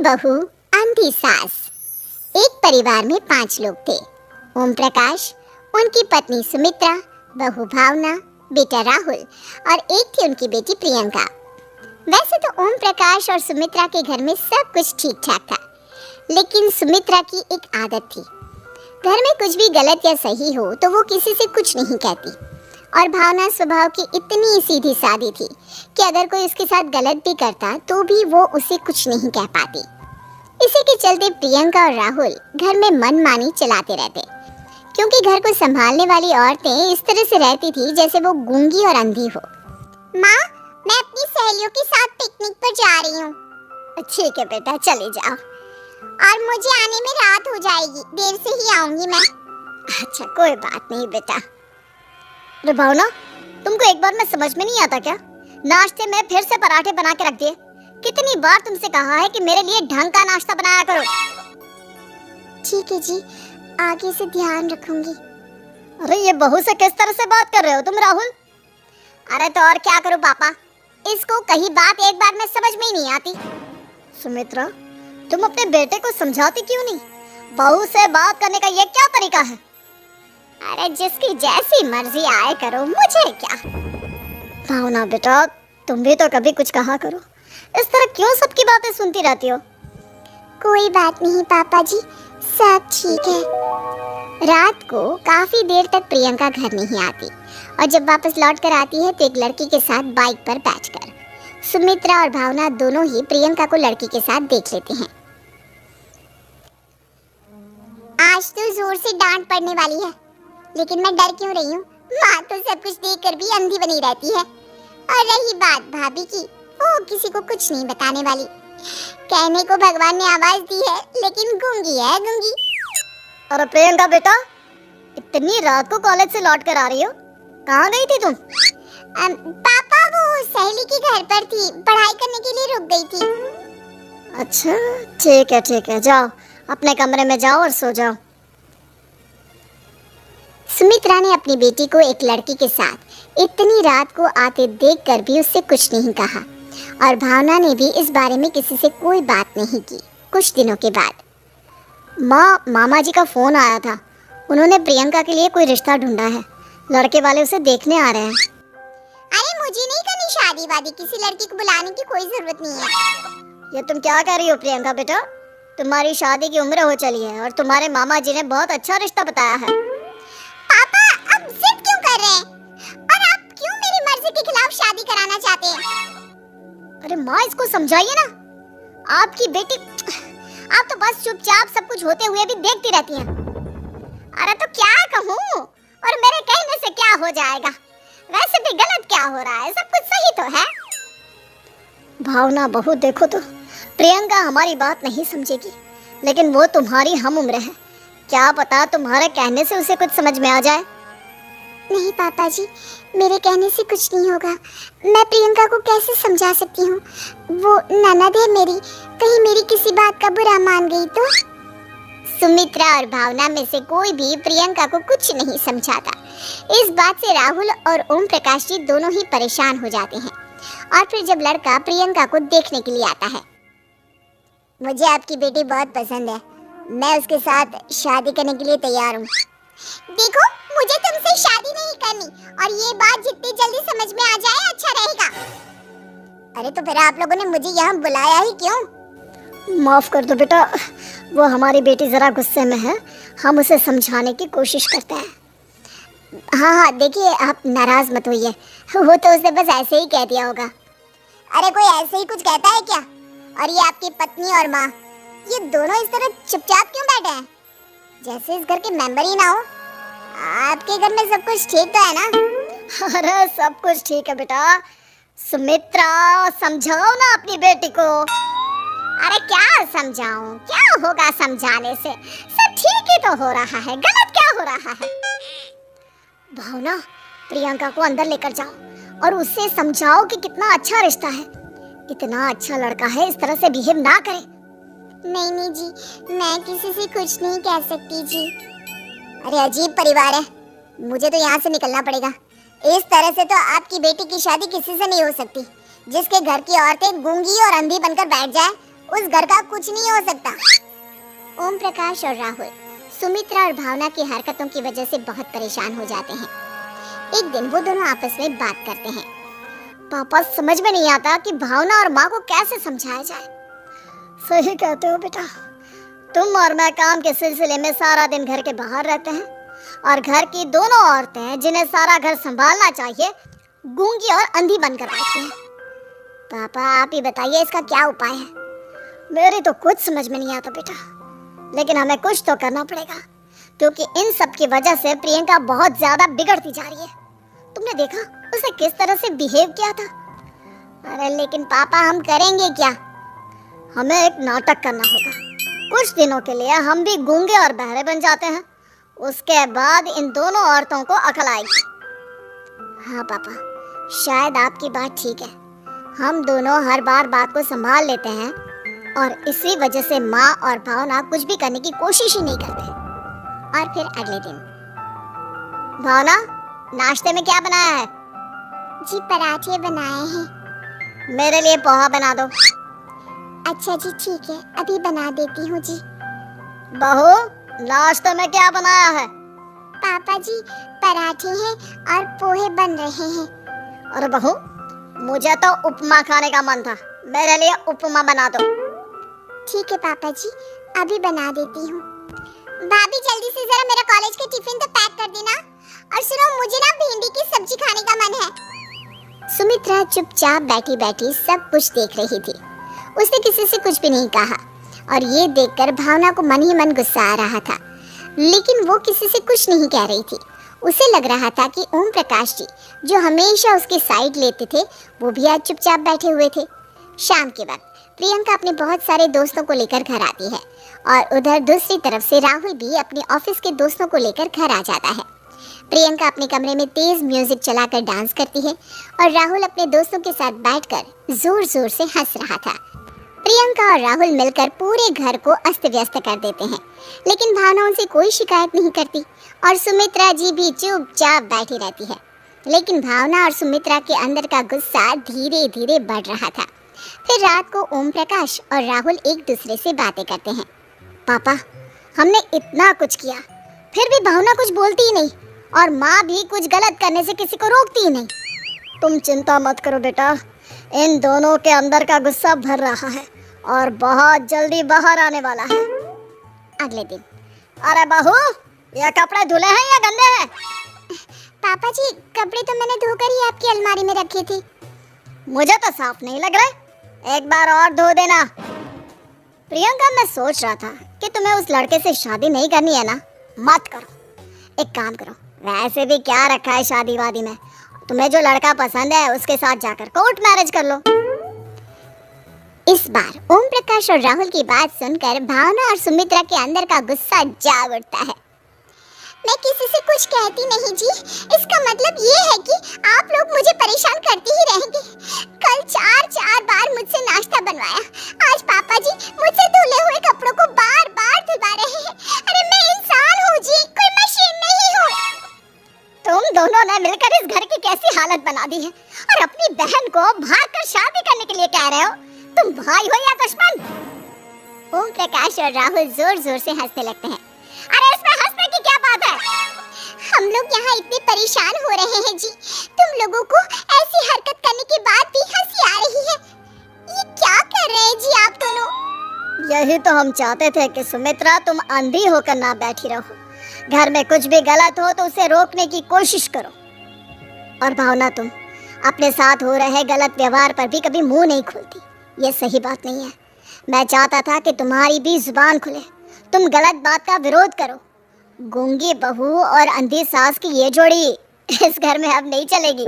बहू अंधी सास। एक परिवार में 5 लोग थे। ओम प्रकाश, उनकी पत्नी सुमित्रा, बहू भावना, बेटा राहुल और एक थी उनकी बेटी प्रियंका। वैसे तो ओम प्रकाश और सुमित्रा के घर में सब कुछ ठीक ठाक था, लेकिन सुमित्रा की एक आदत थी। घर में कुछ भी गलत या सही हो तो वो किसी से कुछ नहीं कहती। और भावना स्वभाव की इतनी सीधी सादी थी कि अगर कोई उसके साथ गलत भी करता तो भी वो उसे कुछ नहीं कह पाती। इसी के चलते प्रियंका और राहुल घर में मनमानी चलाते रहते, क्योंकि घर को संभालने वाली औरतें इस तरह से रहती थी जैसे वो गूंगी और अंधी हो। माँ, मैं अपनी सहेलियों के साथ पिकनिक पर जा रही हूँ। ठीक है बेटा, चले जाओ। और मुझे आने में रात हो जाएगी, देर से ही आऊंगी मैं। अच्छा, कोई बात नहीं बेटा। अरे भावना, तुमको एक बार में समझ में नहीं आता क्या? नाश्ते में फिर से पराठे बना के रख दिए। कितनी बार तुमसे कहा है कि मेरे लिए ढंग का नाश्ता बनाया करो। ठीक है जी, आगे से ध्यान रखूंगी। अरे ये बहू से किस तरह से बात कर रहे हो तुम राहुल? अरे तो और क्या करूं पापा, इसको कहीं बात एक बार में समझ में ही नहीं आती। सुमित्रा, तुम अपने बेटे को समझाती क्यों नहीं? बहू से बात करने का ये क्या तरीका है? अरे जिसकी जैसी मर्जी आए करो, मुझे क्या। भावना बेटा, तुम भी तो कभी कुछ कहा करो। इस तरह क्यों सबकी बातें सुनती रहती हो? कोई बात नहीं पापा जी, सब ठीक है। रात को काफी देर तक प्रियंका घर नहीं आती और जब वापस लौट कर आती है तो एक लड़की के साथ बाइक पर बैठकर सुमित्रा और भावना दोनों ही प्रियंका को लड़की के साथ देख लेते हैं। आज तो जोर से डांट पड़ने वाली है, लेकिन मैं डर क्यों रही हूँ? माँ तो सब कुछ देखकर भी अंधी बनी रहती है। और रही बात भाभी की, वो किसी को कुछ नहीं बताने वाली। कहने को भगवान ने आवाज दी है, लेकिन गूंगी है गूंगी। अरे प्रियंका बेटा, इतनी रात को कॉलेज से लौट कर आ रही हो? कहाँ गई थी तुम? पापा, वो सहेली के घर पर थी, पढ़ाई करने के लिए रुक गई थी। अच्छा, ठीक है, जाओ अपने कमरे में जाओ और सो जाओ। सुमित्रा ने अपनी बेटी को एक लड़की के साथ इतनी रात को आते देखकर भी उससे कुछ नहीं कहा और भावना ने भी इस बारे में किसी से कोई बात नहीं की। कुछ दिनों के बाद मामा जी का फोन आया था। उन्होंने प्रियंका के लिए कोई रिश्ता ढूंढा है। लड़के वाले उसे देखने आ रहे हैं। अरे मुझे नहीं करनी शादी वादी, किसी लड़की को बुलाने की कोई जरूरत नहीं है। ये तुम क्या कह रही हो प्रियंका बेटा? तुम्हारी शादी की उम्र हो चली है और तुम्हारे मामा जी ने बहुत अच्छा रिश्ता बताया है। पापा, अब जिद क्यों कर रहे हैं? और आप क्यों मेरी मर्जी के खिलाफ शादी कराना चाहते हैं? अरे माँ, इसको समझाइए ना। आपकी बेटी, आप तो बस चुपचाप सब कुछ होते हुए भी देखती रहती हैं। अरे तो क्या कहूँ, और मेरे कहने से क्या हो जाएगा? वैसे भी गलत क्या हो रहा है, सब कुछ सही तो है। भावना बहू, देखो तो प्रियंका हमारी बात नहीं समझेगी, लेकिन वो तुम्हारी हम उम्र है। क्या पता तुम्हारे कहने से उसे कुछ समझ में आ जाए। नहीं पापा जी, मेरे कहने से कुछ नहीं होगा। मैं प्रियंका को कैसे समझा सकती हूँ? वो ननद है मेरी, कहीं मेरी किसी बात का बुरा मान गई तो? सुमित्रा और भावना में से कोई भी प्रियंका को कुछ नहीं समझाता। इस बात से राहुल और ओम प्रकाश जी दोनों ही परेशान हो जाते हैं। और फिर जब लड़का प्रियंका को देखने के लिए आता है, मुझे आपकी बेटी बहुत पसंद है, मैं उसके साथ शादी करने के लिए तैयार हूँ। देखो, मुझे तुमसे शादी नहीं करनी, और ये बात जितनी जल्दी समझ में आ जाए अच्छा रहेगा। अरे तो फिर आप लोगों ने मुझे यहाँ बुलाया ही क्यों? माफ कर दो बेटा, वो हमारी बेटी जरा गुस्से में है, हम उसे समझाने की कोशिश करते हैं। हाँ, देखिए आप नाराज मत होइए, वो तो उसने बस ऐसे ही कह दिया होगा। अरे कोई ऐसे ही कुछ कहता है क्या? और ये आपकी पत्नी और माँ, ये दोनों इस तरह चुपचाप क्यों बैठे हैं, जैसे इस घर के मेंबर ही ना हो? आपके घर में सब कुछ ठीक तो है ना? अरे सब कुछ ठीक है बेटा। सुमित्रा, समझाओ ना अपनी बेटी को। अरे क्या समझाऊं, क्या होगा समझाने से? सब ठीक ही तो हो रहा है, गलत क्या हो रहा है? भावना, प्रियंका को अंदर लेकर जाओ और उससे समझाओ कि कितना अच्छा रिश्ता है। इतना अच्छा लड़का है, इस तरह से बिहेव ना करे। नहीं जी, मैं किसी से कुछ नहीं कह सकती जी। अरे अजीब परिवार है, मुझे तो यहाँ से निकलना पड़ेगा। इस तरह से तो आपकी बेटी की शादी किसी से नहीं हो सकती। जिसके घर की औरतें गूंगी और अंधी बनकर बैठ जाए, उस घर का कुछ नहीं हो सकता। ओम प्रकाश और राहुल सुमित्रा और भावना की हरकतों की वजह से बहुत परेशान हो जाते हैं। एक दिन वो दोनों आपस में बात करते हैं। पापा, समझ में नहीं आता कि भावना और माँ को कैसे समझाया जाए। सही कहते हो बेटा, तुम और मैं काम के सिलसिले में सारा दिन घर के बाहर रहते हैं और घर की दोनों औरतें जिन्हें सारा घर संभालना चाहिए गूंगी और अंधी बनकर बैठी हैं। पापा आप ही बताइए इसका क्या उपाय है। मेरी तो कुछ समझ में नहीं आता बेटा, लेकिन हमें कुछ तो करना पड़ेगा क्योंकि इन सब की वजह से प्रियंका बहुत ज्यादा बिगड़ती जा रही है। तुमने देखा उसे किस तरह से बिहेव किया था। अरे लेकिन पापा हम करेंगे क्या? हमें एक नाटक करना होगा। कुछ दिनों के लिए हम भी गूंगे और बहरे बन जाते हैं, उसके बाद इन दोनों औरतों को अकल आएगी। हाँ पापा, शायद आपकी बात ठीक है। हम दोनों हर बार बात को संभाल लेते हैं और इसी वजह से माँ और भावना कुछ भी करने की कोशिश ही नहीं करते। और फिर अगले दिन, भावना, नाश्ते में क्या बनाया है? जी पराठे बनाए हैं। मेरे लिए पोहा बना दो। अच्छा जी ठीक है, अभी बना देती हूँ जी। बहू, नाश्ते में क्या बनाया है? पापा जी पराठे हैं और पोहे बन रहे हैं। अरे बहू, मुझे तो उपमा खाने का मन था, मेरे लिए उपमा बना दो। ठीक है पापा जी, अभी बना देती हूँ। भाभी जल्दी से जरा मेरा कॉलेज का टिफिन तो पैक कर देना। और सुनो, मुझे ना भिंडी की सब्जी खाने का मन है। सुमित्रा चुपचाप बैठी बैठी सब कुछ देख रही थी। उसने किसी से कुछ भी नहीं कहा और ये देखकर भावना को मन ही मन गुस्सा आ रहा था, लेकिन वो किसी से कुछ नहीं कह रही थी। उसे लग रहा था कि ओम प्रकाश जी जो हमेशा उसकी साइड लेते थे वो भी आज चुपचाप बैठे हुए थे। शाम के वक्त प्रियंका अपने बहुत सारे दोस्तों को लेकर घर आती है और उधर दूसरी तरफ से राहुल भी अपने ऑफिस के दोस्तों को लेकर घर आ जाता है। प्रियंका अपने कमरे में तेज म्यूजिक चलाकर डांस करती है और राहुल अपने दोस्तों के साथ बैठकर जोर जोर से हंस रहा था। प्रियंका और राहुल मिलकर पूरे घर को अस्त व्यस्त कर देते हैं, लेकिन भावना उनसे कोई शिकायत नहीं करती और सुमित्रा जी भी चुपचाप बैठी रहती है। लेकिन भावना और सुमित्रा के अंदर का गुस्सा धीरे धीरे बढ़ रहा था। फिर रात को ओम प्रकाश और राहुल एक दूसरे से बातें करते हैं। पापा, हमने इतना कुछ किया फिर भी भावना कुछ बोलती ही नहीं और माँ भी कुछ गलत करने से किसी को रोकती ही नहीं। तुम चिंता मत करो बेटा, इन दोनों के अंदर का गुस्सा भर रहा है और बहुत जल्दी बाहर आने वाला है। अगले दिन, अरे बहू, ये कपड़े धुले हैं या गंदे हैं? पापा जी कपड़े तो मैंने धोकर ही आपकी अलमारी में रखे थे। मुझे तो साफ नहीं लग रहा, एक बार और धो देना। प्रियंका, मैं सोच रहा था कि तुम्हें उस लड़के से शादी नहीं करनी है ना, मत करो। एक काम करो, वैसे भी क्या रखा है शादी वादी में, तुम्हें जो लड़का पसंद है उसके साथ जाकर कोर्ट मैरिज कर लो। इस बार ओम प्रकाश और राहुल की बात सुनकर भावना और सुमित्रा के अंदर का गुस्सा जाग उठता है। मैं किसी से कुछ कहती नहीं जी, इसका मतलब ये है कि आप लोग मुझे परेशान करते ही रहेंगे। कल चार बार मुझसे नाश्ता बनवाया, आज पापा जी मुझसे धुले हुए कपड़ों को बार बार धुलवा रहे हैं। अरे मैं इंसान हूँ जी, कोई मशीन नहीं हूँ। तुम दोनों ने मिलकर इस घर की कैसी हालत बना दी है और अपनी बहन को भागकर शादी करने के लिए कह रहे हो। तुम भाई हो या दुश्मन? ओम प्रकाश और राहुल जोर जोर से हंसने लगते हैं। अरे इसमें हंसने की क्या बात है? हम लोग यहाँ इतने परेशान हो रहे हैं जी, तुम लोगों को ऐसी हरकत करने के बाद भी हंसी आ रही है। ये क्या कर रहे हैं जी आप दोनों? यही तो हम चाहते थे कि सुमित्रा तुम अंधी होकर ना बैठी रहो। घर में कुछ भी गलत हो तो उसे रोकने की कोशिश करो। और भावना, तुम अपने साथ हो रहे गलत व्यवहार पर भी कभी मुंह नहीं खोलती, ये सही बात नहीं है। मैं चाहता था कि तुम्हारी भी जुबान खुले, तुम गलत बात का विरोध करो। गूंगी बहू और अंधी सास की ये जोड़ी इस घर में अब नहीं चलेगी।